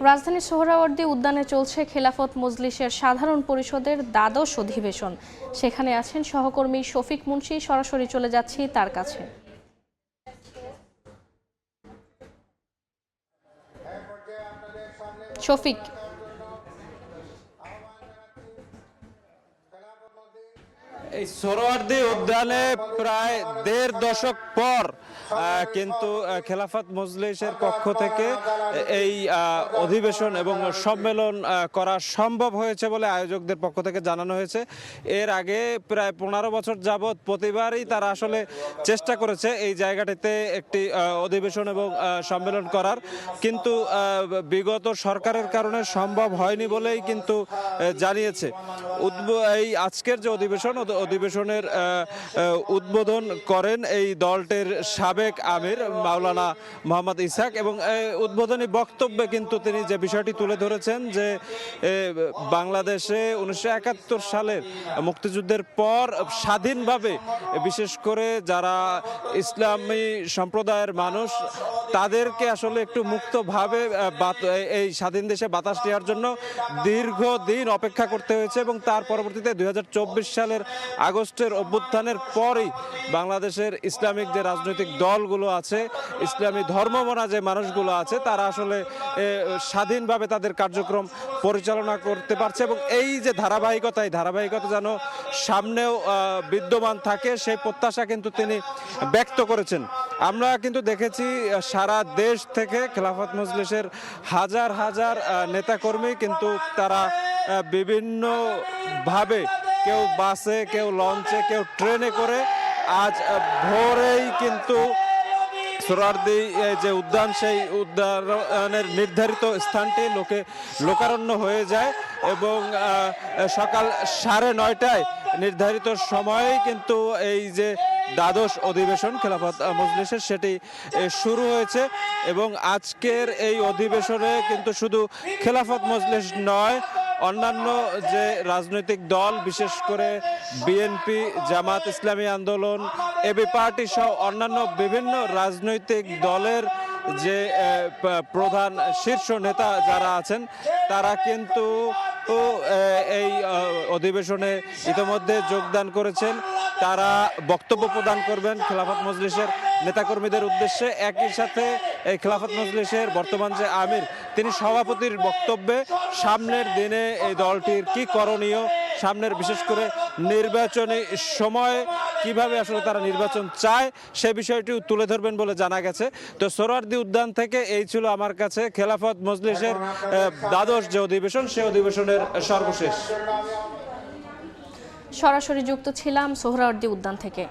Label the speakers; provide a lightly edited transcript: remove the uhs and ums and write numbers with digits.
Speaker 1: রাজধানীর সোহরাওয়ার্দী উদ্যানে চলছে খেলাফত মজলিসের সাধারণ পরিষদের দ্বাদশ অধিবেশন। সেখানে আছেন সহকর্মী শফিক মুন্সী। সরাসরি চলে যাচ্ছি তার কাছে। শফিক,
Speaker 2: এই সোহরাওয়ার্দী উদ্যানে প্রায় ১.৫ দশক পর কিন্তু খেলাফত মজলিসের পক্ষ থেকে এই অধিবেশন এবং সম্মেলন করা সম্ভব হয়েছে বলে আয়োজকদের পক্ষ থেকে জানানো হয়েছে। এর আগে প্রায় ১৫ বছর যাবৎ প্রতিবারই তারা আসলে চেষ্টা করেছে এই জায়গাটিতে একটি অধিবেশন এবং সম্মেলন করার, কিন্তু বিগত সরকারের কারণে সম্ভব হয়নি বলেই কিন্তু জানিয়েছে। এই আজকের যে অধিবেশনের উদ্বোধন করেন এই দলটির সাবেক আমির মাওলানা মোহাম্মদ ইসহাক, এবং উদ্বোধনী বক্তব্যে কিন্তু তিনি যে বিষয়টি তুলে ধরেছেন যে বাংলাদেশে ১৯৭১ সালের মুক্তিযুদ্ধের পর স্বাধীনভাবে, বিশেষ করে যারা ইসলামী সম্প্রদায়ের মানুষ, তাদেরকে আসলে একটু মুক্তভাবে এই স্বাধীন দেশে বাতাস নেওয়ার জন্য দীর্ঘদিন অপেক্ষা করতে হয়েছে, এবং তার পরবর্তীতে ২০২৪ সালের আগস্টের অভ্যুত্থানের পরই বাংলাদেশের ইসলামিক যে রাজনৈতিক দলগুলো আছে, ইসলামী ধর্মমানা যে মানুষগুলো আছে, তারা আসলে স্বাধীনভাবে তাদের কার্যক্রম পরিচালনা করতে পারছে, এবং এই যে ধারাবাহিকতা, এই ধারাবাহিকতা যেন সামনেও বিদ্যমান থাকে সেই প্রত্যাশা কিন্তু তিনি ব্যক্ত করেছেন। আমরা কিন্তু দেখেছি সারা দেশ থেকে খেলাফত মজলিসের হাজার হাজার নেতাকর্মী কিন্তু তারা বিভিন্নভাবে, কেউ বাসে, কেউ লঞ্চে, কেউ ট্রেনে করে আজ ভোরেই কিন্তু সোহরাওয়ার্দী যে উদ্যান, সেই উদ্যানের নির্ধারিত স্থানটি লোকারণ্য হয়ে যায়, এবং সকাল ৯:৩০ নির্ধারিত সময়েই কিন্তু এই যে দ্বাদশ অধিবেশন খেলাফত মজলিসের সেটি শুরু হয়েছে। এবং আজকের এই অধিবেশনে কিন্তু শুধু খেলাফত মজলিস নয়, অন্যান্য যে রাজনৈতিক দল, বিশেষ করে বিএনপি, জামাত ইসলামী আন্দোলন, এবি পার্টি সহ অন্যান্য বিভিন্ন রাজনৈতিক দলের যে প্রধান শীর্ষ নেতা যারা আছেন, তারা কিন্তু এই অধিবেশনে ইতিমধ্যে যোগদান করেছেন। তারা বক্তব্য প্রদান করবেন খেলাফত মজলিসের নেতাকর্মীদের উদ্দেশ্যে। একই সাথে এই খেলাফত মজলিসের বর্তমান যে আমির, তিনি সভাপতির বক্তব্যে সামনের দিনে এই দলটির কি করণীয়, সামনের বিশেষ করে নির্বাচনী সময়ে কিভাবে আসলে তারা নির্বাচন চায়, সে বিষয়টিও তুলে ধরবেন বলে জানা গেছে। তো সোহরাওয়ার্দী উদ্যান থেকে এই ছিল আমার কাছে খেলাফত মজলিসের দ্বাদশ যে অধিবেশন, সে অধিবেশনের সর্বশেষ।
Speaker 1: সরাসরি যুক্ত ছিলাম সোহরাওয়ার্দী উদ্যান থেকে।